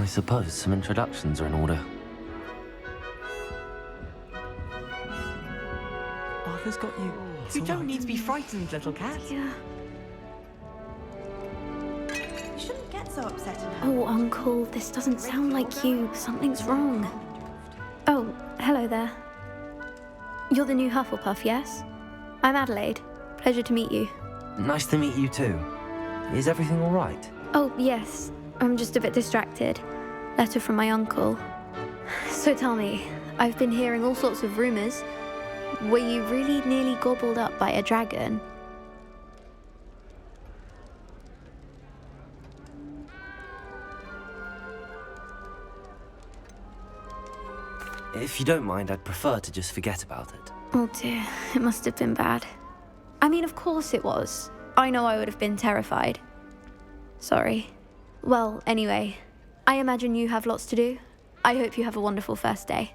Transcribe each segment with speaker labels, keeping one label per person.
Speaker 1: I suppose some introductions are in order.
Speaker 2: Arthur's got you.
Speaker 3: You don't need to be frightened, little cat.
Speaker 4: Yeah.
Speaker 5: You shouldn't get so upset in her.
Speaker 4: Oh, Uncle, this doesn't sound like you. Something's wrong. Oh, hello there. You're the new Hufflepuff, yes? I'm Adelaide. Pleasure to meet you.
Speaker 1: Nice to meet you too. Is everything all right?
Speaker 4: Oh, yes. I'm just a bit distracted. Letter from my uncle. So tell me, I've been hearing all sorts of rumors. Were you really nearly gobbled up by a dragon?
Speaker 1: If you don't mind, I'd prefer to just forget about it.
Speaker 4: Oh dear, it must have been bad. I mean, of course it was. I know I would have been terrified. Sorry. Well, anyway, I imagine you have lots to do. I hope you have a wonderful first day.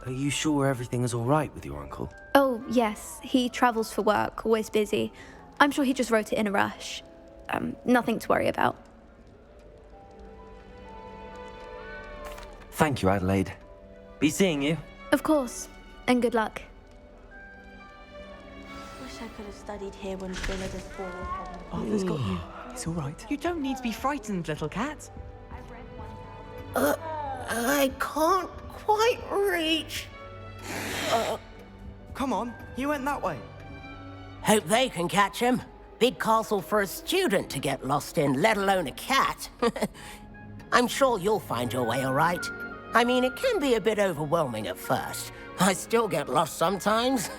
Speaker 1: Are you sure everything is all right with your uncle?
Speaker 4: Oh, yes, he travels for work, always busy. I'm sure he just wrote it in a rush. Nothing to worry about.
Speaker 1: Thank you, Adelaide. Be seeing you.
Speaker 4: Of course, and good luck.
Speaker 5: Wish I could have studied here when Philidus Ball was heading.
Speaker 2: Arthur's got you. It's all right.
Speaker 3: You don't need to be frightened, little cat.
Speaker 6: I can't quite reach.
Speaker 2: Come on, he went that way.
Speaker 6: Hope they can catch him. Big castle for a student to get lost in, let alone a cat. I'm sure you'll find your way all right. I mean, it can be a bit overwhelming at first. I still get lost sometimes.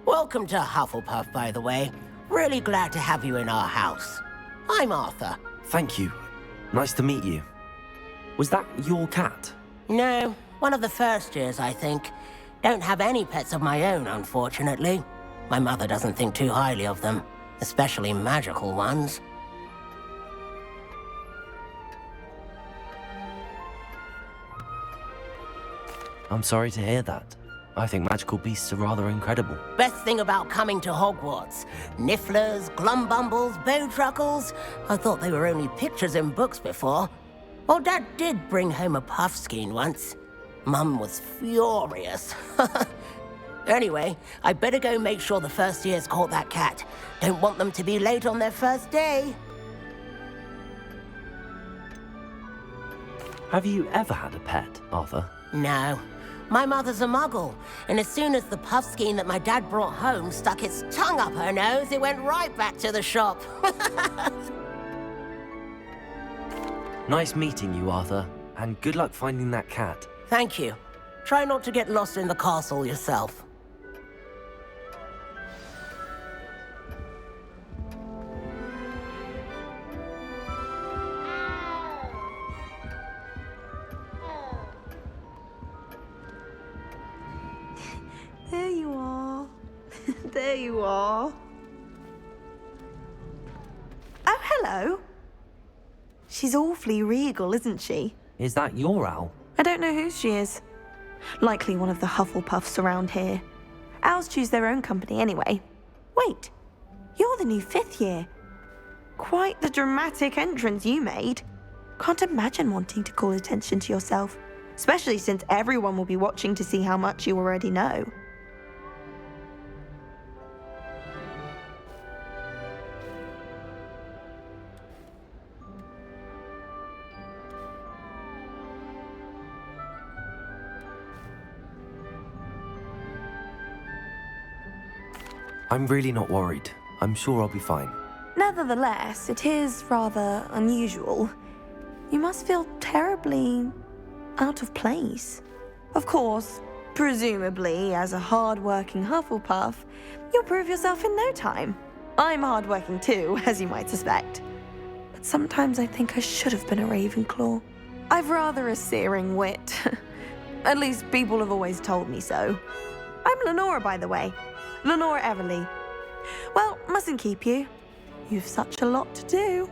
Speaker 6: Welcome to Hufflepuff, by the way. Really glad to have you in our house. I'm Arthur.
Speaker 1: Thank you. Nice to meet you. Was that your cat?
Speaker 6: No, one of the first years, I think. Don't have any pets of my own, unfortunately. My mother doesn't think too highly of them, especially magical ones.
Speaker 1: I'm sorry to hear that. I think magical beasts are rather incredible.
Speaker 6: Best thing about coming to Hogwarts. Nifflers, glumbumbles, bowtruckles. I thought they were only pictures in books before. Well, Dad did bring home a puffskein once. Mum was furious. Anyway, I better go make sure the first years caught that cat. Don't want them to be late on their first day.
Speaker 1: Have you ever had a pet, Arthur?
Speaker 6: No. My mother's a muggle, and as soon as the puffskein that my dad brought home stuck its tongue up her nose, it went right back to the shop.
Speaker 1: Nice meeting you, Arthur, and good luck finding that cat.
Speaker 6: Thank you. Try not to get lost in the castle yourself.
Speaker 5: There you are. There you are. Oh, hello. She's awfully regal, isn't she?
Speaker 1: Is that your owl?
Speaker 5: I don't know who she is. Likely one of the Hufflepuffs around here. Owls choose their own company anyway. Wait, you're the new 5th year. Quite the dramatic entrance you made. Can't imagine wanting to call attention to yourself, especially since everyone will be watching to see how much you already know.
Speaker 1: I'm really not worried. I'm sure I'll be fine.
Speaker 5: Nevertheless, it is rather unusual. You must feel terribly out of place. Of course, presumably, as a hard-working Hufflepuff, you'll prove yourself in no time. I'm hard-working too, as you might suspect. But sometimes I think I should have been a Ravenclaw. I've rather a searing wit. At least people have always told me so. I'm Lenora, by the way. Lenora Everly. Well, mustn't keep you. You've such a lot to do.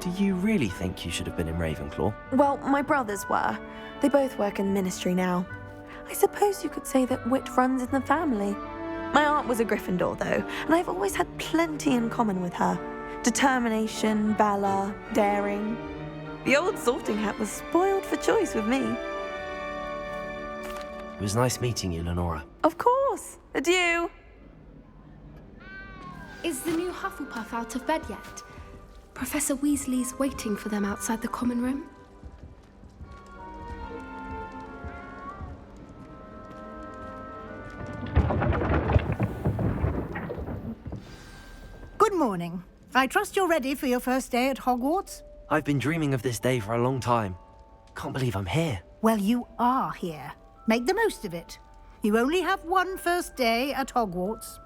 Speaker 1: Do you really think you should have been in Ravenclaw?
Speaker 5: Well, my brothers were. They both work in the ministry now. I suppose you could say that wit runs in the family. My aunt was a Gryffindor, though, and I've always had plenty in common with her. Determination, valor, daring. The old sorting hat was spoiled for choice with me.
Speaker 1: It was nice meeting you, Lenora.
Speaker 5: Of course. Adieu.
Speaker 7: Is the new Hufflepuff out of bed yet? Professor Weasley's waiting for them outside the common room.
Speaker 8: Good morning. I trust you're ready for your first day at Hogwarts?
Speaker 1: I've been dreaming of this day for a long time. Can't believe I'm here.
Speaker 8: Well, you are here. Make the most of it. You only have one first day at Hogwarts.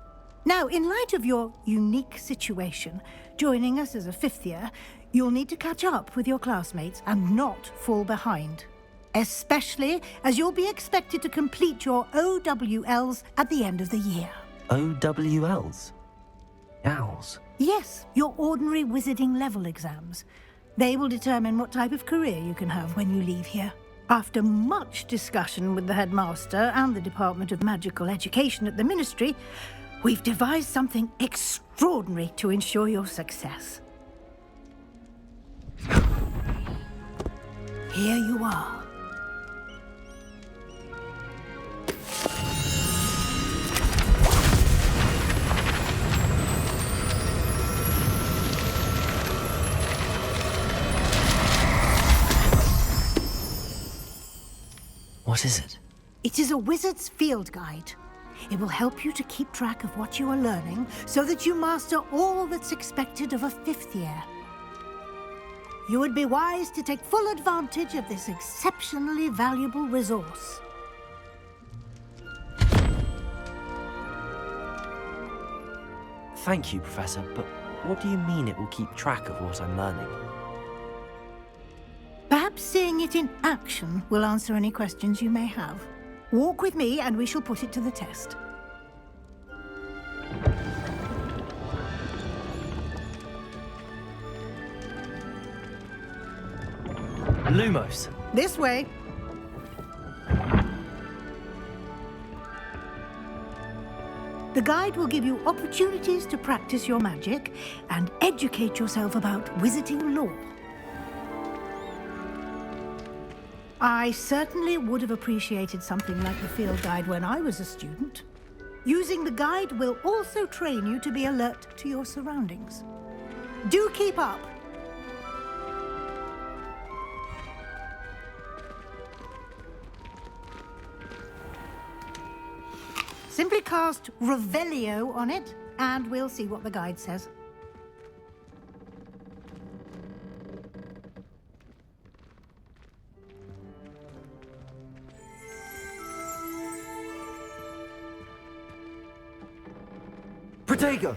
Speaker 8: Now, in light of your unique situation, joining us as a fifth year, you'll need to catch up with your classmates and not fall behind. Especially as you'll be expected to complete your OWLs at the end of the year.
Speaker 1: OWLs? Owls?
Speaker 8: Yes, your ordinary wizarding level exams. They will determine what type of career you can have when you leave here. After much discussion with the headmaster and the Department of Magical Education at the Ministry, we've devised something extraordinary to ensure your success. Here you are.
Speaker 1: What is it?
Speaker 8: It is a wizard's field guide. It will help you to keep track of what you are learning so that you master all that's expected of a fifth year. You would be wise to take full advantage of this exceptionally valuable resource.
Speaker 1: Thank you, Professor, but what do you mean it will keep track of what I'm learning?
Speaker 8: Perhaps seeing it in action will answer any questions you may have. Walk with me and we shall put it to the test.
Speaker 1: Lumos!
Speaker 8: This way. The guide will give you opportunities to practice your magic and educate yourself about wizarding lore. I certainly would have appreciated something like the field guide when I was a student. Using the guide will also train you to be alert to your surroundings. Do keep up. Simply cast Revelio on it, and we'll see what the guide says.
Speaker 1: Protego!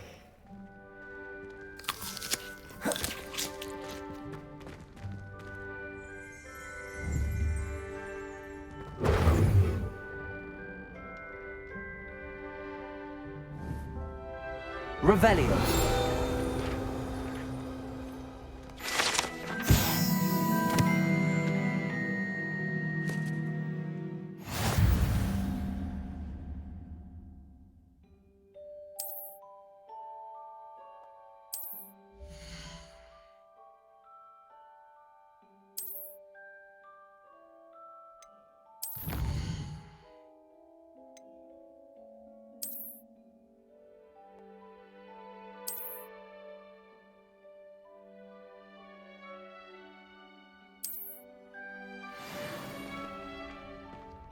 Speaker 1: Revelio!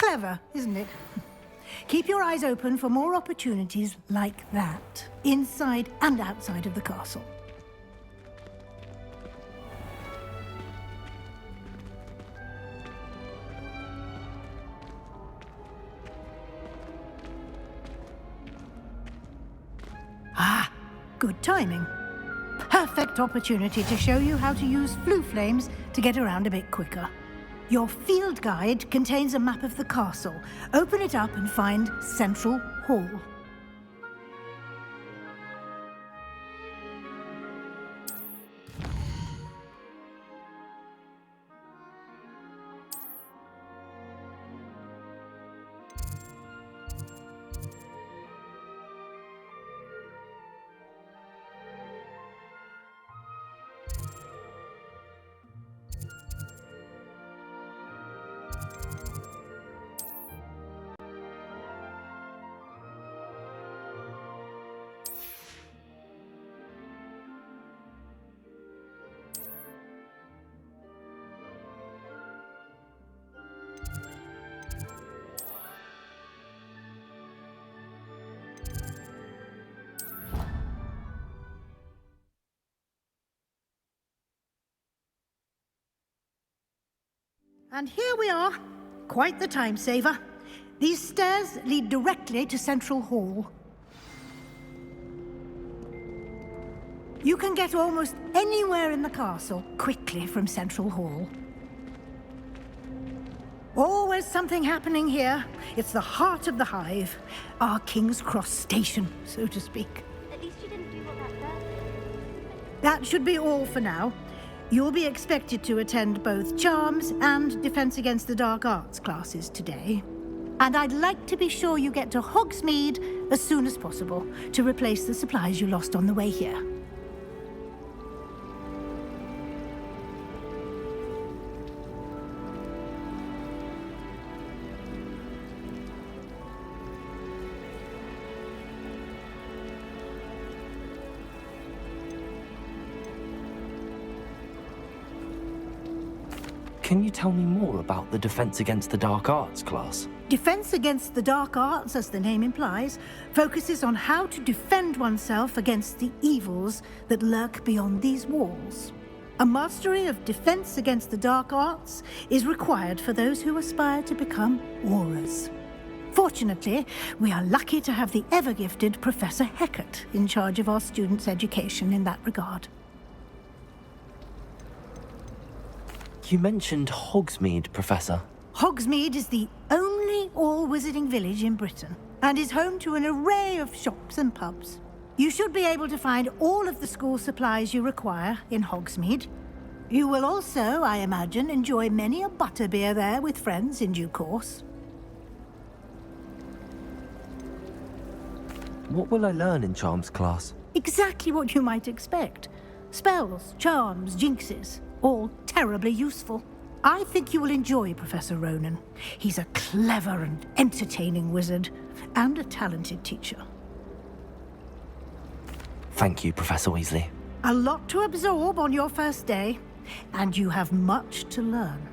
Speaker 8: Clever, isn't it? Keep your eyes open for more opportunities like that, inside and outside of the castle. Ah, good timing. Perfect opportunity to show you how to use flue flames to get around a bit quicker. Your field guide contains a map of the castle. Open it up and find Central Hall. And here we are. Quite the time saver. These stairs lead directly to Central Hall. You can get almost anywhere in the castle quickly from Central Hall. Always something happening here. It's the heart of the hive. Our King's Cross station, so to speak.
Speaker 4: At least you didn't do what that first.
Speaker 8: That should be all for now. You'll be expected to attend both Charms and Defense Against the Dark Arts classes today. And I'd like to be sure you get to Hogsmeade as soon as possible to replace the supplies you lost on the way here.
Speaker 1: Can you tell me more about the Defense Against the Dark Arts class?
Speaker 8: Defense Against the Dark Arts, as the name implies, focuses on how to defend oneself against the evils that lurk beyond these walls. A mastery of Defense Against the Dark Arts is required for those who aspire to become Aurors. Fortunately, we are lucky to have the ever-gifted Professor Hecat in charge of our students' education in that regard.
Speaker 1: You mentioned Hogsmeade, Professor.
Speaker 8: Hogsmeade is the only all-wizarding village in Britain and is home to an array of shops and pubs. You should be able to find all of the school supplies you require in Hogsmeade. You will also, I imagine, enjoy many a butterbeer there with friends in due course.
Speaker 1: What will I learn in Charms class?
Speaker 8: Exactly what you might expect. Spells, charms, jinxes, all terribly useful. I think you will enjoy Professor Ronan. He's a clever and entertaining wizard, and a talented teacher.
Speaker 1: Thank you, Professor Weasley.
Speaker 8: A lot to absorb on your first day, and you have much to learn.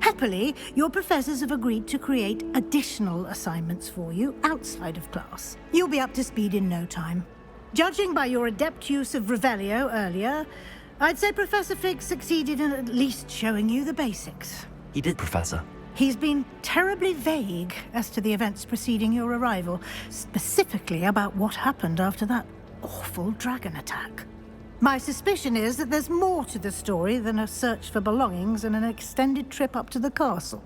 Speaker 8: Happily, your professors have agreed to create additional assignments for you outside of class. You'll be up to speed in no time. Judging by your adept use of Revelio earlier, I'd say Professor Fig succeeded in at least showing you the basics.
Speaker 1: He did, Professor.
Speaker 8: He's been terribly vague as to the events preceding your arrival, specifically about what happened after that awful dragon attack. My suspicion is that there's more to the story than a search for belongings and an extended trip up to the castle.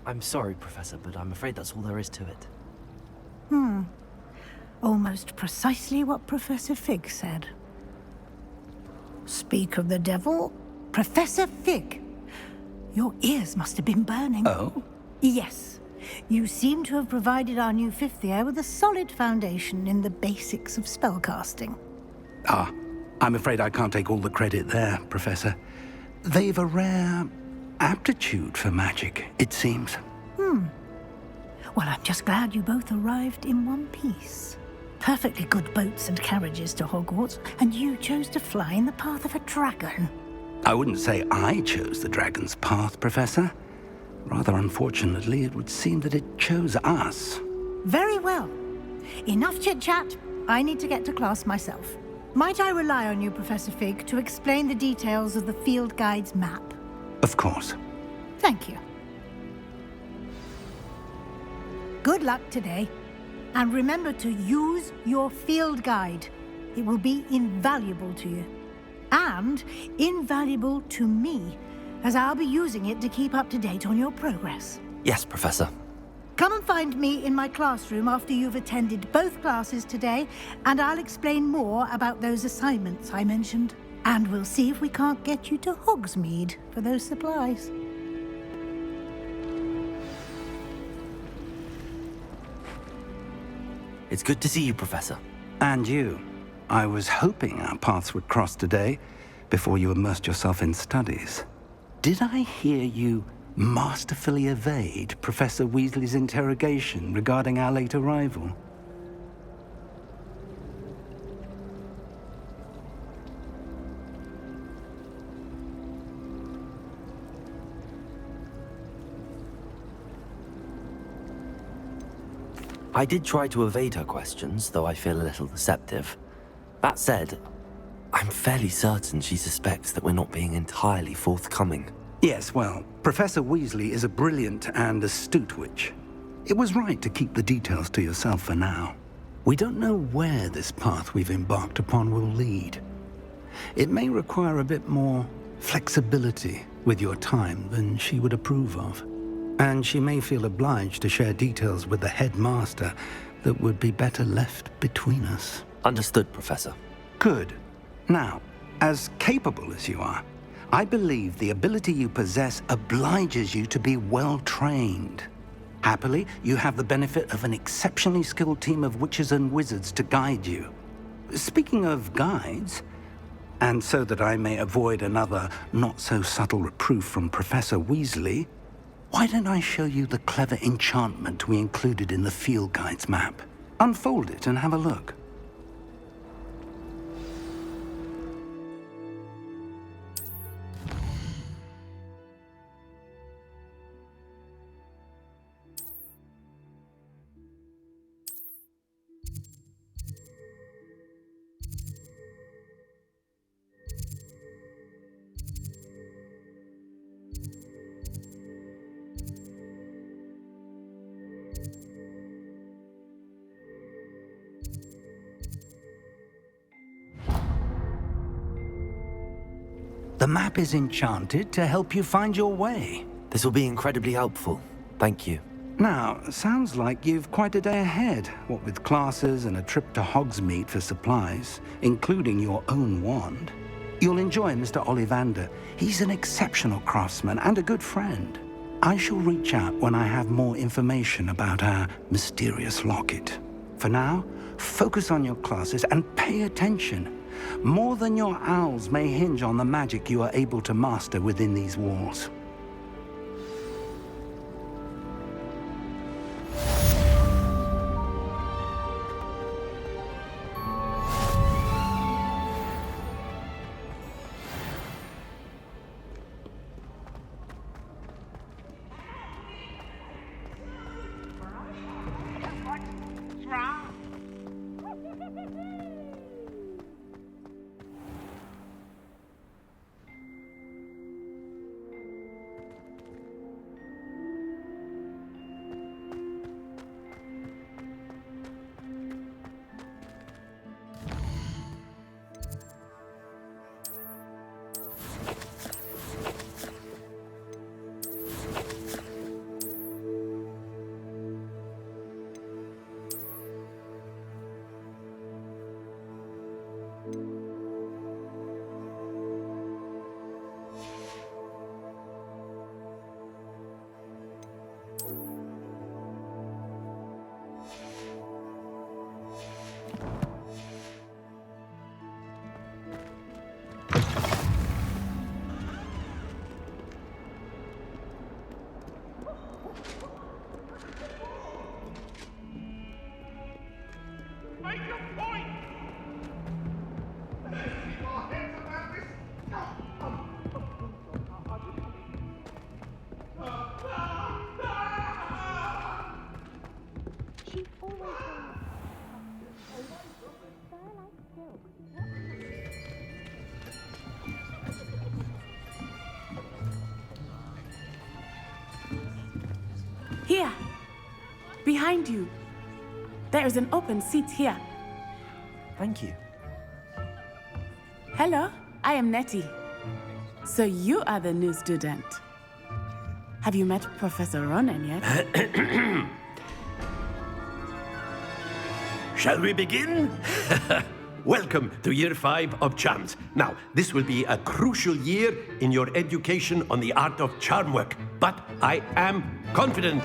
Speaker 1: I'm sorry, Professor, but I'm afraid that's all there is to it.
Speaker 8: Almost precisely what Professor Fig said. Speak of the devil, Professor Fig. Your ears must have been burning.
Speaker 9: Oh?
Speaker 8: Yes. You seem to have provided our new fifth year with a solid foundation in the basics of spellcasting.
Speaker 9: Ah, I'm afraid I can't take all the credit there, Professor. They've a rare aptitude for magic, it seems.
Speaker 8: Well, I'm just glad you both arrived in one piece. Perfectly good boats and carriages to Hogwarts, and you chose to fly in the path of a dragon.
Speaker 9: I wouldn't say I chose the dragon's path, Professor. Rather unfortunately, it would seem that it chose us.
Speaker 8: Very well. Enough chit-chat. I need to get to class myself. Might I rely on you, Professor Fig, to explain the details of the field guide's map?
Speaker 9: Of course.
Speaker 8: Thank you. Good luck today. And remember to use your field guide. It will be invaluable to you. And invaluable to me, as I'll be using it to keep up to date on your progress.
Speaker 1: Yes, Professor.
Speaker 8: Come and find me in my classroom after you've attended both classes today, and I'll explain more about those assignments I mentioned. And we'll see if we can't get you to Hogsmeade for those supplies.
Speaker 1: It's good to see you, Professor.
Speaker 9: And you. I was hoping our paths would cross today, before you immersed yourself in studies. Did I hear you masterfully evade Professor Weasley's interrogation regarding our late arrival?
Speaker 1: I did try to evade her questions, though I feel a little deceptive. That said, I'm fairly certain she suspects that we're not being entirely forthcoming.
Speaker 9: Yes, well, Professor Weasley is a brilliant and astute witch. It was right to keep the details to yourself for now. We don't know where this path we've embarked upon will lead. It may require a bit more flexibility with your time than she would approve of. And she may feel obliged to share details with the headmaster that would be better left between us.
Speaker 1: Understood, Professor.
Speaker 9: Good. Now, as capable as you are, I believe the ability you possess obliges you to be well-trained. Happily, you have the benefit of an exceptionally skilled team of witches and wizards to guide you. Speaking of guides, and so that I may avoid another not-so-subtle reproof from Professor Weasley, why don't I show you the clever enchantment we included in the field guide's map? Unfold it and have a look. The map is enchanted to help you find your way.
Speaker 1: This will be incredibly helpful. Thank you.
Speaker 9: Now, sounds like you've quite a day ahead, what with classes and a trip to Hogsmeade for supplies, including your own wand. You'll enjoy Mr. Ollivander. He's an exceptional craftsman and a good friend. I shall reach out when I have more information about our mysterious locket. For now, focus on your classes and pay attention. More than your owls may hinge on the magic you are able to master within these walls.
Speaker 10: Here, behind you. There is an open seat here.
Speaker 1: Thank you.
Speaker 10: Hello, I am Nettie. So you are the new student. Have you met Professor Ronan yet?
Speaker 11: Shall we begin? Welcome to Year 5 of Charms. Now, this will be a crucial year in your education on the art of charm work, but I am confident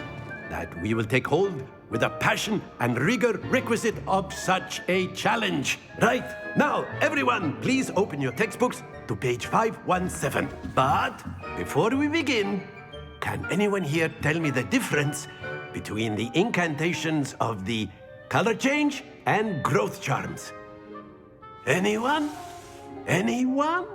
Speaker 11: that we will take hold with the passion and rigor requisite of such a challenge. Right, now, everyone, please open your textbooks to page 517. But before we begin, can anyone here tell me the difference between the incantations of the color change and growth charms? Anyone? Anyone?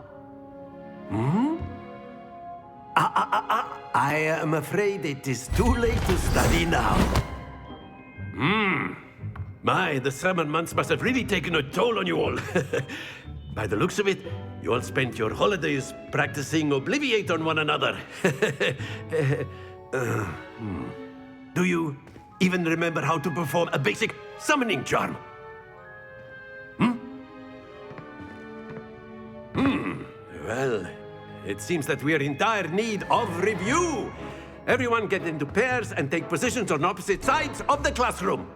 Speaker 11: I am afraid it is too late to study now. My, the summer months must have really taken a toll on you all. By the looks of it, you all spent your holidays practicing Obliviate on one another. Do you even remember how to perform a basic summoning charm? Well, it seems that we are in dire need of review. Everyone get into pairs and take positions on opposite sides of the classroom.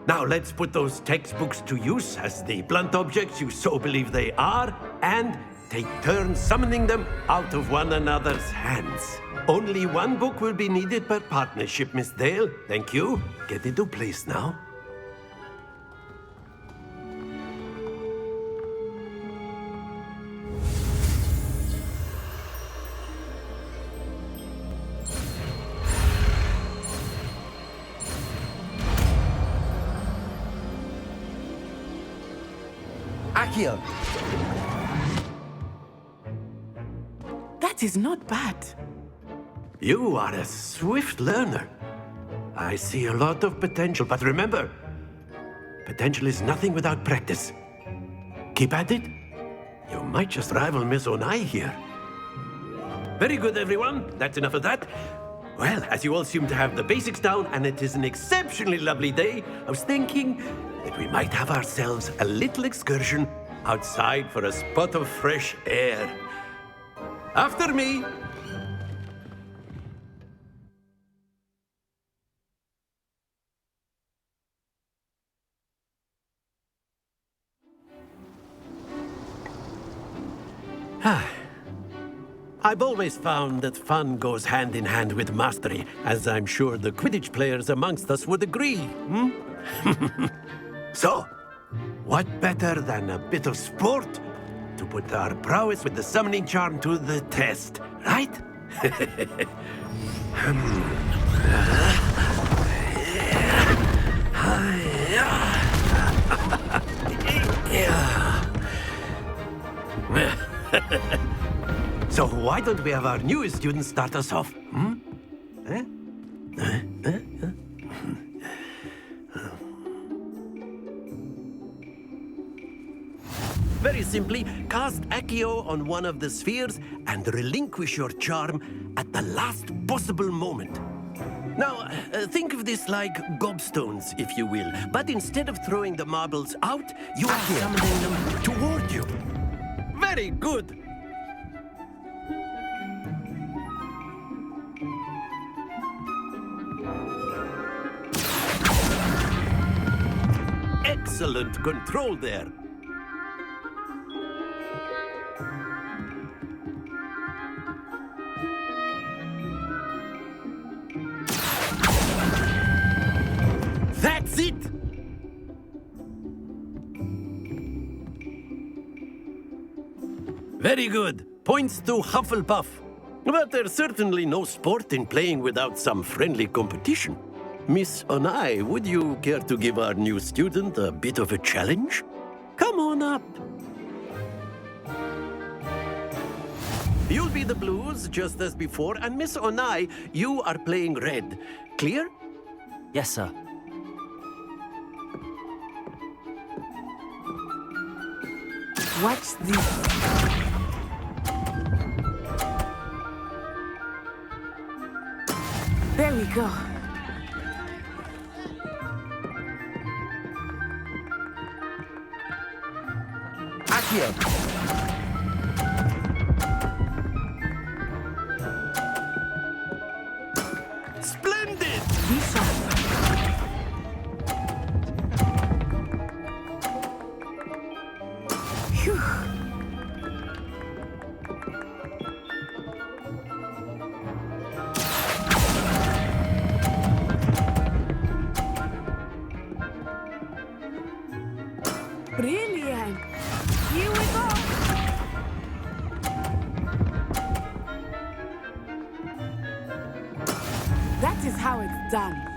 Speaker 11: Now let's put those textbooks to use as the blunt objects you so believe they are, and take turns summoning them out of one another's hands. Only one book will be needed per partnership, Miss Dale. Thank you. Get into place now.
Speaker 2: Accio.
Speaker 10: That is not bad.
Speaker 11: You are a swift learner. I see a lot of potential, but remember, potential is nothing without practice. Keep at it. You might just rival Miss Onai here. Very good, everyone. That's enough of that. Well, as you all seem to have the basics down, and it is an exceptionally lovely day, I was thinking that we might have ourselves a little excursion outside for a spot of fresh air. After me. I've always found that fun goes hand in hand with mastery, as I'm sure the Quidditch players amongst us would agree. So, what better than a bit of sport to put our prowess with the summoning charm to the test, right? So why don't we have our newest student start us off? Very simply, cast Accio on one of the spheres and relinquish your charm at the last possible moment. Now, think of this like gobstones, if you will, but instead of throwing the marbles out, you are summoning them toward you. Very good. Excellent control there. That's it! Very good. Points to Hufflepuff. But there's certainly no sport in playing without some friendly competition. Miss Onai, would you care to give our new student a bit of a challenge? Come on up. You'll be the blues, just as before, and Miss Onai, you are playing red. Clear?
Speaker 1: Yes, sir.
Speaker 10: Watch this. There we go.
Speaker 2: Accio.
Speaker 11: Splendid!
Speaker 10: Be sharp. Phew. how it's done.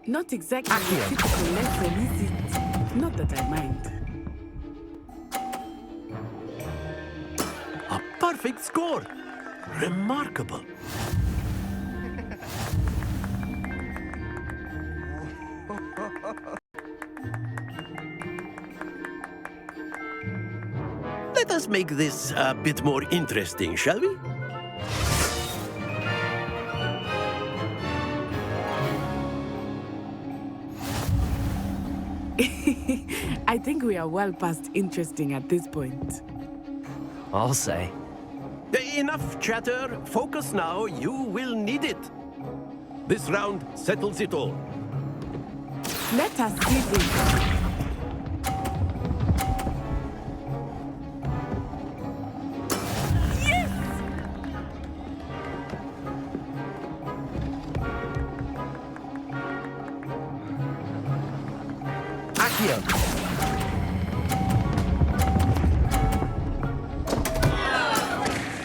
Speaker 10: Not exactly a typical lesson, is it? Not that I mind.
Speaker 11: A perfect score! Remarkable. Let us make this a bit more interesting, shall we?
Speaker 10: I think we are well past interesting at this point.
Speaker 1: I'll say.
Speaker 11: Enough chatter. Focus now. You will need it. This round settles it all.
Speaker 10: Let us see this.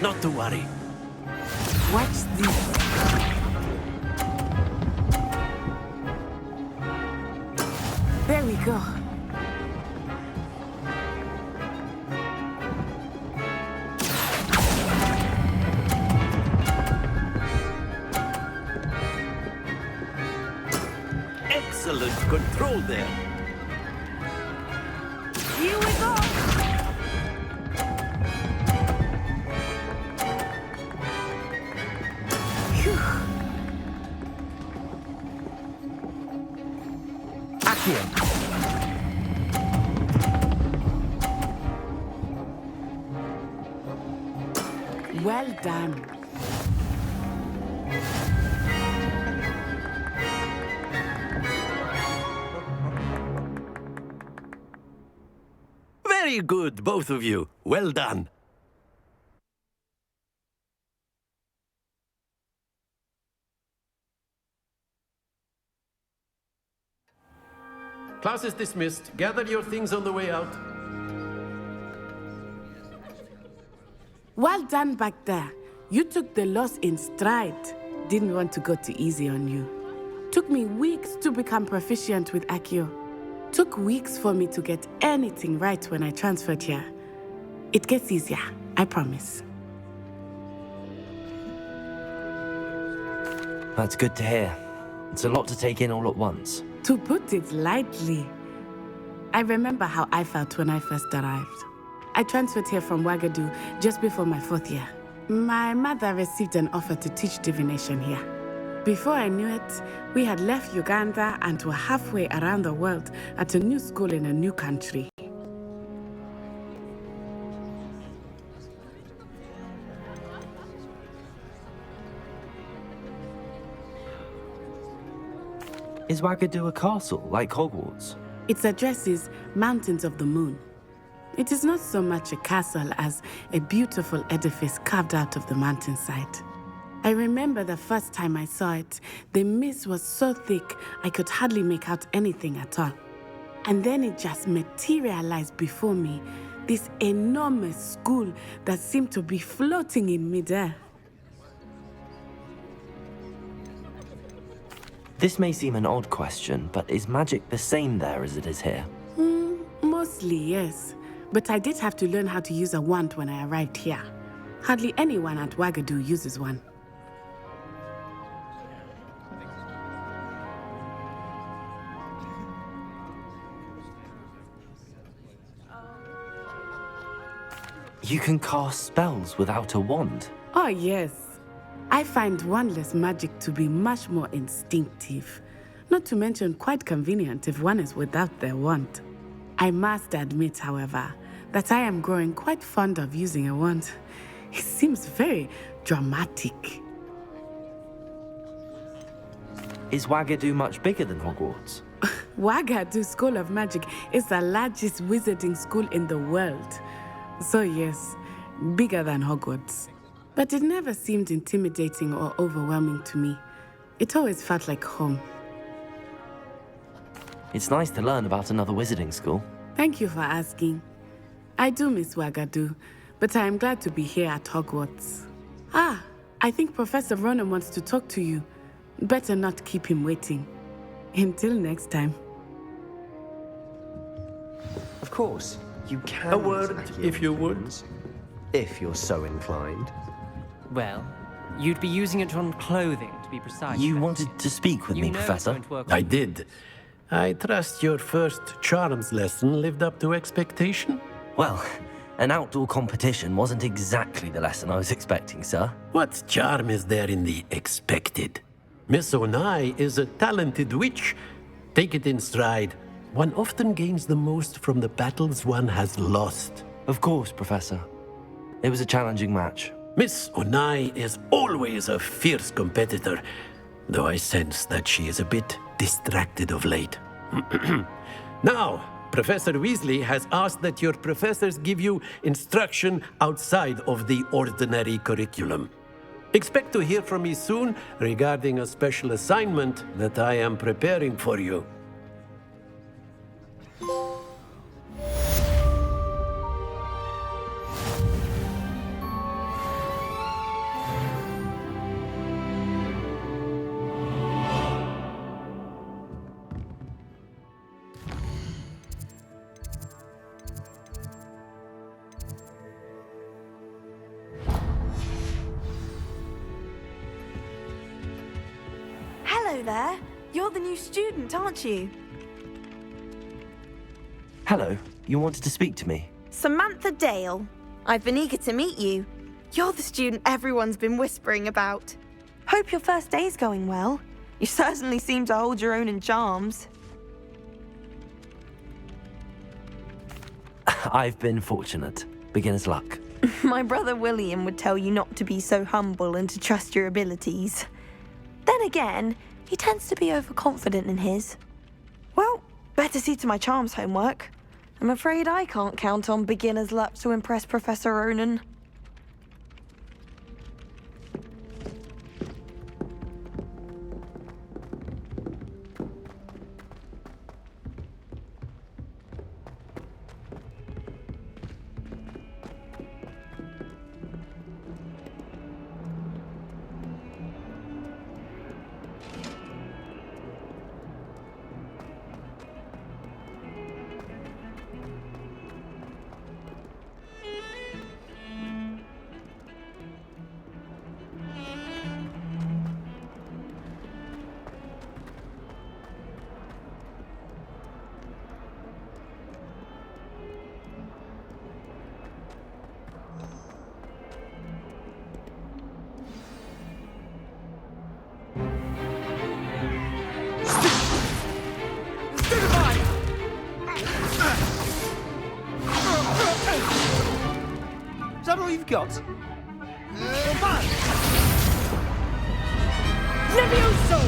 Speaker 11: Not to worry.
Speaker 10: Watch this. There we go.
Speaker 11: Excellent control there.
Speaker 10: Here we go. Well done.
Speaker 11: Very good, both of you. Well done. Class is dismissed. Gather your things on the way out.
Speaker 10: Well done back there. You took the loss in stride. Didn't want to go too easy on you. Took me weeks to become proficient with Accio. Took weeks for me to get anything right when I transferred here. It gets easier, I promise.
Speaker 1: That's good to hear. It's a lot to take in all at once.
Speaker 10: To put it lightly, I remember how I felt when I first arrived. I transferred here from Ouagadougou just before my 4th year. My mother received an offer to teach divination here. Before I knew it, we had left Uganda and were halfway around the world at a new school in a new country.
Speaker 1: Is Ouagadougou a castle, like Hogwarts?
Speaker 10: Its address is Mountains of the Moon. It is not so much a castle as a beautiful edifice carved out of the mountainside. I remember the first time I saw it, the mist was so thick I could hardly make out anything at all. And then it just materialized before me, this enormous school that seemed to be floating in midair.
Speaker 1: This may seem an odd question, but is magic the same there as it is here?
Speaker 10: Mostly, yes. But I did have to learn how to use a wand when I arrived here. Hardly anyone at Ouagadougou uses one.
Speaker 1: You can cast spells without a wand?
Speaker 10: Oh, yes. I find wandless magic to be much more instinctive. Not to mention quite convenient if one is without their wand. I must admit, however, that I am growing quite fond of using a wand. It seems very dramatic.
Speaker 1: Is Ouagadougou much bigger than Hogwarts?
Speaker 10: Ouagadougou School of Magic is the largest wizarding school in the world. So yes, bigger than Hogwarts. But it never seemed intimidating or overwhelming to me. It always felt like home.
Speaker 1: It's nice to learn about another wizarding school.
Speaker 10: Thank you for asking. I do miss Ouagadougou, but I am glad to be here at Hogwarts. Ah, I think Professor Ronan wants to talk to you. Better not keep him waiting. Until next time.
Speaker 2: Of course, you can.
Speaker 11: A word,
Speaker 2: use Accio
Speaker 11: if you would.
Speaker 2: weapons, if you're so inclined.
Speaker 12: Well, you'd be using it on clothing, to be precise.
Speaker 1: You wanted to speak with
Speaker 12: You
Speaker 1: me,
Speaker 12: know it's
Speaker 1: Professor?
Speaker 12: going to work
Speaker 11: I did. I trust your first charms lesson lived up to expectation?
Speaker 1: Well, an outdoor competition wasn't exactly the lesson I was expecting, sir.
Speaker 11: What charm is there in the expected? Miss Onai is a talented witch. Take it in stride. One often gains the most from the battles one has lost.
Speaker 1: Of course, Professor. It was a challenging match.
Speaker 11: Miss Onai is always a fierce competitor, though I sense that she is a bit distracted of late. Now, Professor Weasley has asked that your professors give you instruction outside of the ordinary curriculum. Expect to hear from me soon regarding a special assignment that I am preparing for you.
Speaker 5: Hello there. You're the new student, aren't you?
Speaker 1: Hello, you wanted to speak to me?
Speaker 5: Samantha Dale. I've been eager to meet you. You're the student everyone's been whispering about. Hope your first day's going well. You certainly seem to hold your own in charms.
Speaker 1: I've been fortunate. Beginner's luck.
Speaker 5: My brother William would tell you not to be so humble and to trust your abilities. Then again, he tends to be overconfident in his. Well, better see to my charms homework. I'm afraid I can't count on beginner's luck to impress Professor Ronan.
Speaker 2: you've got.
Speaker 13: Levioso!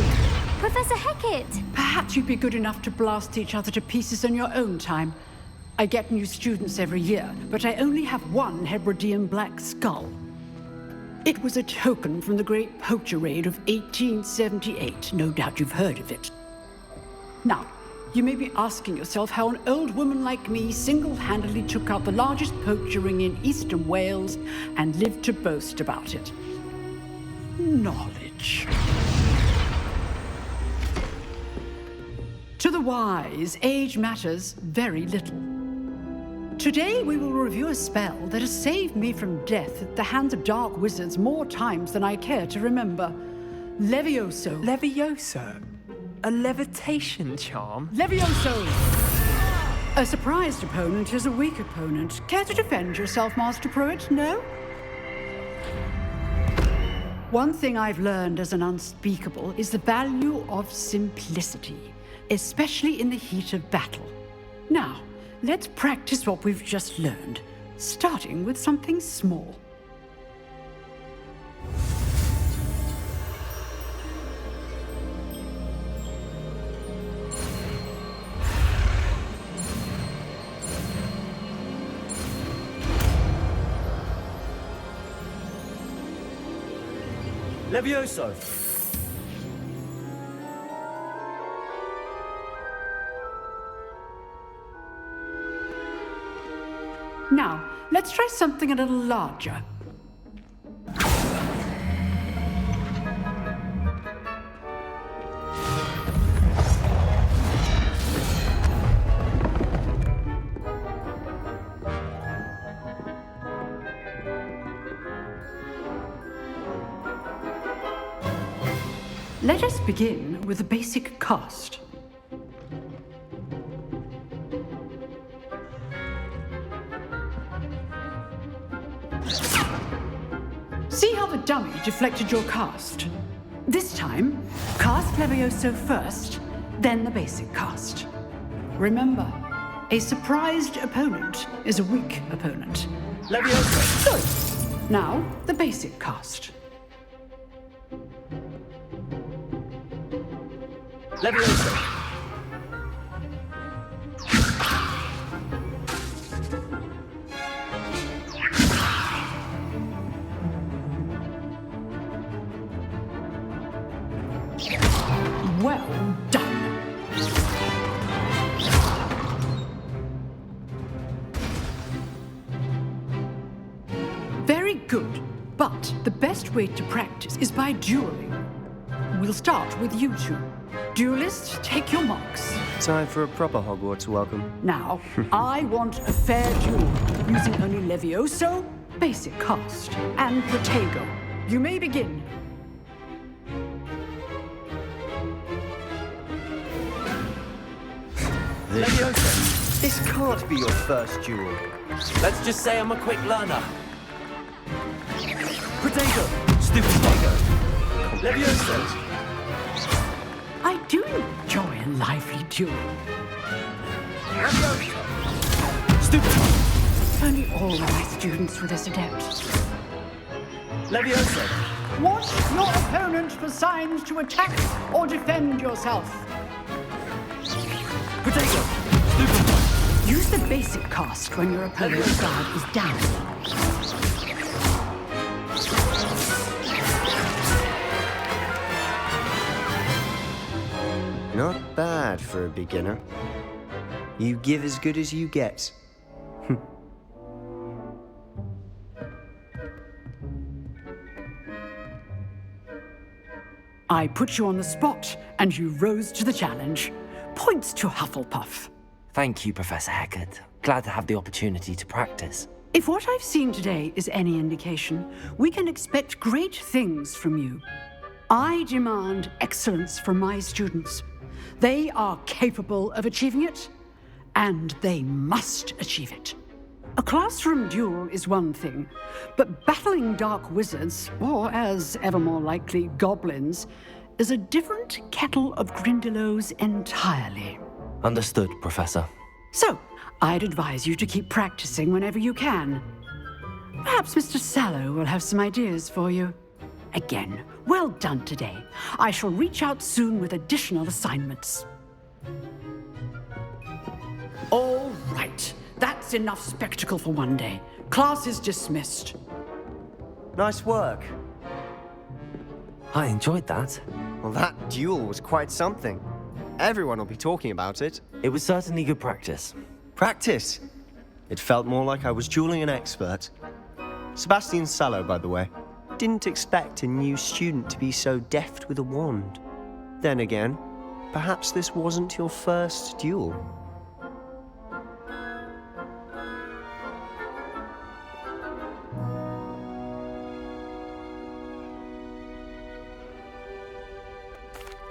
Speaker 4: Professor Hecat!
Speaker 13: Perhaps you'd be good enough to blast each other to pieces in your own time. I get new students every year, but I only have one Hebridean black skull. It was a token from the Great Poacher Raid of 1878. No doubt you've heard of it. Now, you may be asking yourself how an old woman like me single-handedly took out the largest poacher ring in eastern Wales and lived to boast about it. Knowledge. To the wise, age matters very little. Today we will review a spell that has saved me from death at the hands of dark wizards more times than I care to remember. Levioso.
Speaker 3: Levioso? A levitation charm?
Speaker 13: Levioso! A surprised opponent is a weak opponent. Care to defend yourself, Master Pruitt? No? One thing I've learned as an unspeakable is the value of simplicity, especially in the heat of battle. Now, let's practice what we've just learned, starting with something small.
Speaker 2: Levioso!
Speaker 13: Now, let's try something a little larger. Let us begin with a basic cast. See how the dummy deflected your cast? This time, cast Levioso first, then the basic cast. Remember, a surprised opponent is a weak opponent.
Speaker 2: Levioso!
Speaker 13: Good. Now, the basic cast.
Speaker 2: Levioso!
Speaker 13: Well done. Very good, but the best way to practice is by dueling. We'll start with you two. Duelists, take your marks.
Speaker 2: Time for a proper Hogwarts welcome.
Speaker 13: Now, I want a fair duel, using only Levioso, basic cast, and Protego. You may begin.
Speaker 2: Levioso, this can't be your first duel.
Speaker 1: Let's just say I'm a quick learner.
Speaker 2: Protego! Stupid Protego! Levioso!
Speaker 13: I do enjoy a lively duel.
Speaker 2: Stupid!
Speaker 13: Only all of my students were this adept.
Speaker 2: Levioso!
Speaker 13: Watch your opponent for signs to attack or defend yourself.
Speaker 2: Protego! Stupid!
Speaker 13: Use the basic cast when your opponent's guard is down.
Speaker 2: Not bad for a beginner. You give as good as you get.
Speaker 13: I put you on the spot, and you rose to the challenge. Points to Hufflepuff.
Speaker 1: Thank you, Professor Hecat. Glad to have the opportunity to practice.
Speaker 13: If what I've seen today is any indication, we can expect great things from you. I demand excellence from my students. They are capable of achieving it, and they must achieve it. A classroom duel is one thing, but battling dark wizards, or as ever more likely, goblins, is a different kettle of Grindylows entirely.
Speaker 1: Understood, Professor.
Speaker 13: So, I'd advise you to keep practicing whenever you can. Perhaps Mr. Sallow will have some ideas for you. Again, well done today. I shall reach out soon with additional assignments. All right, that's enough spectacle for one day. Class is dismissed.
Speaker 2: Nice work.
Speaker 1: I enjoyed that.
Speaker 2: Well, that duel was quite something. Everyone will be talking about it.
Speaker 1: It was certainly good practice.
Speaker 2: Practice? It felt more like I was dueling an expert. Sebastian Sallow, by the way. Didn't expect a new student to be so deft with a wand. Then again, perhaps this wasn't your first duel.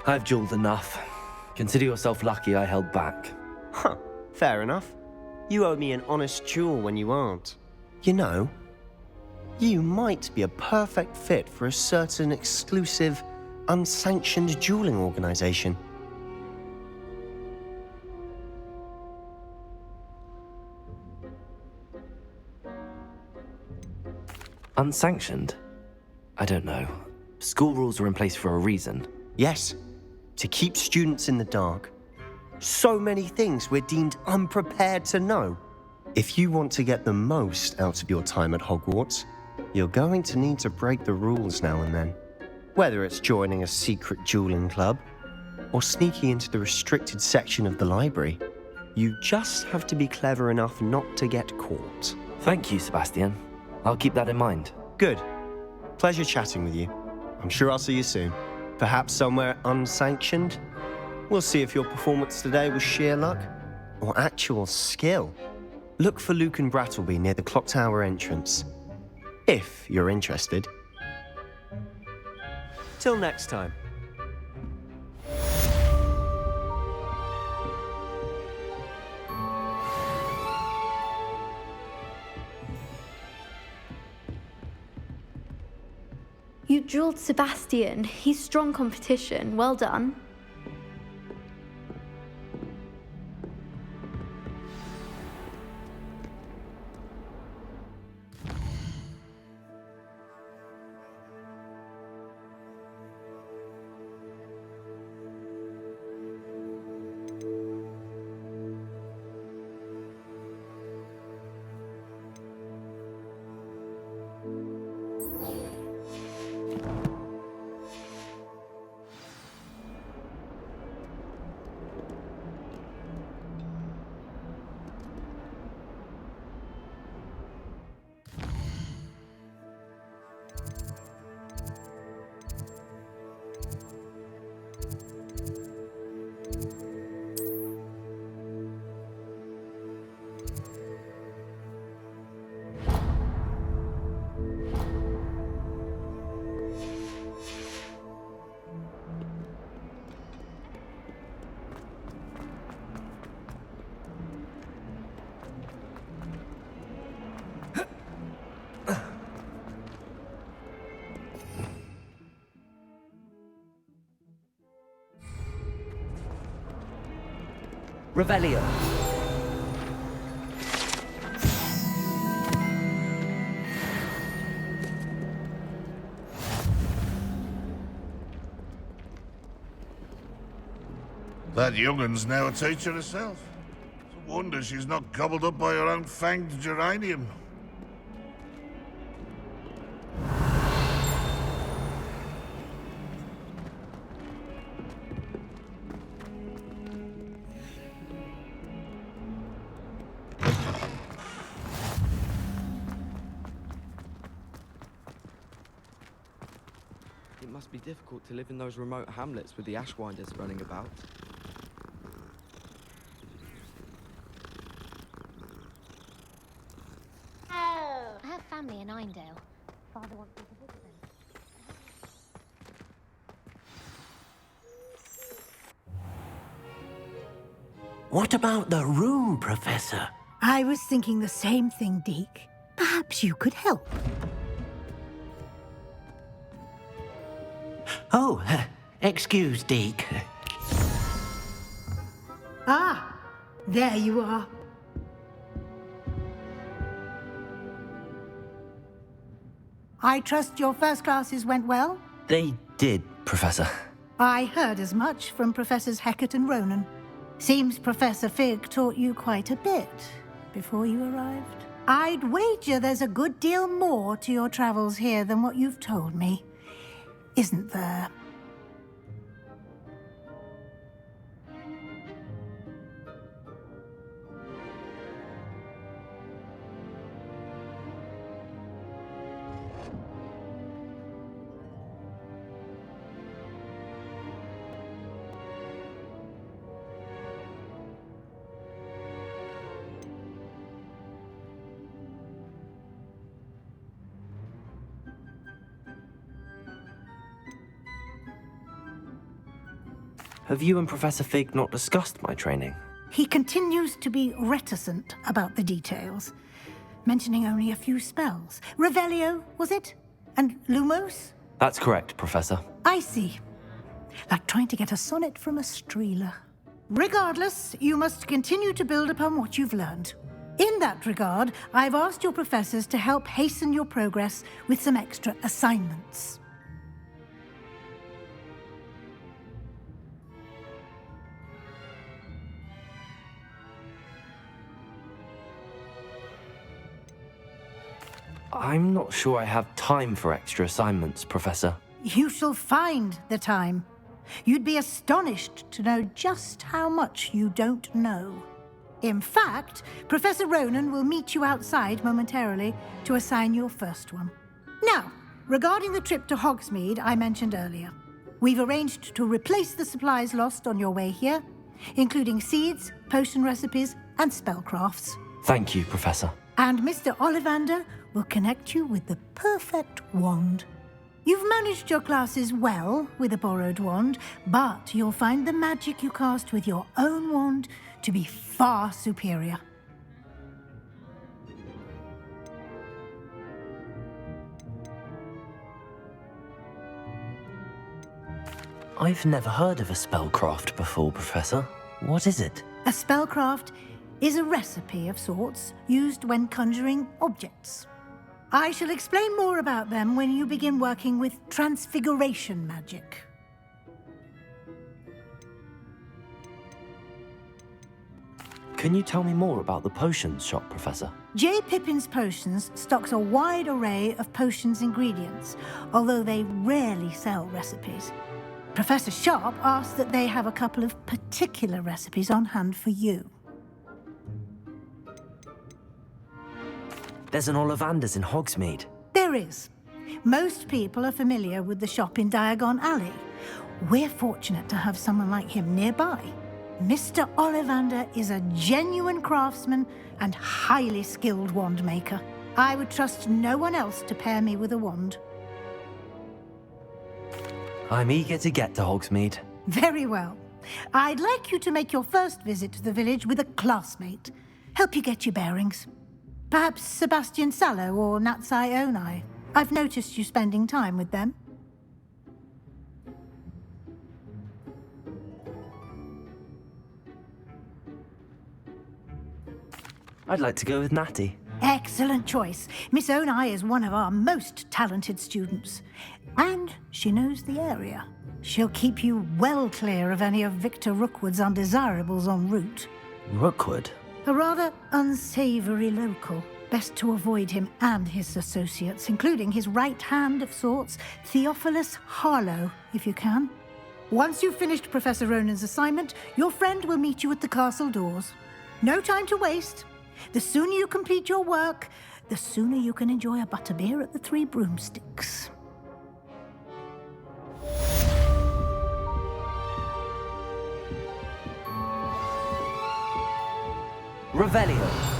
Speaker 1: I've dueled enough. Consider yourself lucky I held back.
Speaker 2: Huh, fair enough. You owe me an honest duel when you aren't. You know, you might be a perfect fit for a certain exclusive, unsanctioned dueling organization.
Speaker 1: Unsanctioned? I don't know. School rules are in place for a reason.
Speaker 2: Yes, to keep students in the dark. So many things we're deemed unprepared to know. If you want to get the most out of your time at Hogwarts, you're going to need to break the rules now and then. Whether it's joining a secret dueling club, or sneaking into the restricted section of the library, you just have to be clever enough not to get caught.
Speaker 1: Thank you, Sebastian. I'll keep that in mind.
Speaker 2: Good. Pleasure chatting with you. I'm sure I'll see you soon. Perhaps somewhere unsanctioned? We'll see if your performance today was sheer luck or actual skill. Look for Luke and Brattleby near the clock tower entrance, if you're interested. Till next time.
Speaker 4: You dueled Sebastian. He's strong competition. Well done.
Speaker 1: Revelio.
Speaker 14: That young'un's now a teacher herself. It's a wonder she's not gobbled up by her own fanged geranium.
Speaker 15: It must be difficult to live in those remote hamlets with the Ashwinders running about.
Speaker 16: Oh, I have family in Eindale. Father wants me to visit them.
Speaker 6: What about the room, Professor?
Speaker 8: I was thinking the same thing, Deke. Perhaps you could help.
Speaker 6: Oh, excuse, Deke.
Speaker 8: Ah, there you are. I trust your first classes went well?
Speaker 1: They did, Professor.
Speaker 8: I heard as much from Professors Hecat and Ronan. Seems Professor Fig taught you quite a bit before you arrived. I'd wager there's a good deal more to your travels here than what you've told me, isn't there?
Speaker 1: Have you and Professor Fig not discussed my training?
Speaker 8: He continues to be reticent about the details, mentioning only a few spells. Revelio, was it? And Lumos?
Speaker 1: That's correct, Professor.
Speaker 8: I see. Like trying to get a sonnet from a streeler. Regardless, you must continue to build upon what you've learned. In that regard, I've asked your professors to help hasten your progress with some extra assignments.
Speaker 1: I'm not sure I have time for extra assignments, Professor.
Speaker 8: You shall find the time. You'd be astonished to know just how much you don't know. In fact, Professor Ronan will meet you outside momentarily to assign your first one. Now, regarding the trip to Hogsmeade I mentioned earlier, we've arranged to replace the supplies lost on your way here, including seeds, potion recipes, and spellcrafts.
Speaker 1: Thank you, Professor.
Speaker 8: And Mr. Ollivander will connect you with the perfect wand. You've managed your classes well with a borrowed wand, but you'll find the magic you cast with your own wand to be far superior.
Speaker 1: I've never heard of a spellcraft before, Professor. What is it?
Speaker 8: A spellcraft is a recipe of sorts used when conjuring objects. I shall explain more about them when you begin working with transfiguration magic.
Speaker 1: Can you tell me more about the potions shop, Professor?
Speaker 8: J. Pippin's Potions stocks a wide array of potions ingredients, although they rarely sell recipes. Professor Sharp asked that they have a couple of particular recipes on hand for you.
Speaker 1: There's an Ollivander's in Hogsmeade.
Speaker 8: There is. Most people are familiar with the shop in Diagon Alley. We're fortunate to have someone like him nearby. Mr. Ollivander is a genuine craftsman and highly skilled wand maker. I would trust no one else to pair me with a wand.
Speaker 1: I'm eager to get to Hogsmeade.
Speaker 8: Very well. I'd like you to make your first visit to the village with a classmate. Help you get your bearings. Perhaps Sebastian Sallow or Natsai Onai. I've noticed you spending time with them.
Speaker 1: I'd like to go with Natty.
Speaker 8: Excellent choice. Miss Onai is one of our most talented students. And she knows the area. She'll keep you well clear of any of Victor Rookwood's undesirables en route.
Speaker 1: Rookwood?
Speaker 8: A rather unsavory local. Best to avoid him and his associates, including his right hand of sorts, Theophilus Harlow, if you can. Once you've finished Professor Ronan's assignment, your friend will meet you at the castle doors. No time to waste. The sooner you complete your work, the sooner you can enjoy a butterbeer at the Three Broomsticks.
Speaker 1: Revelio.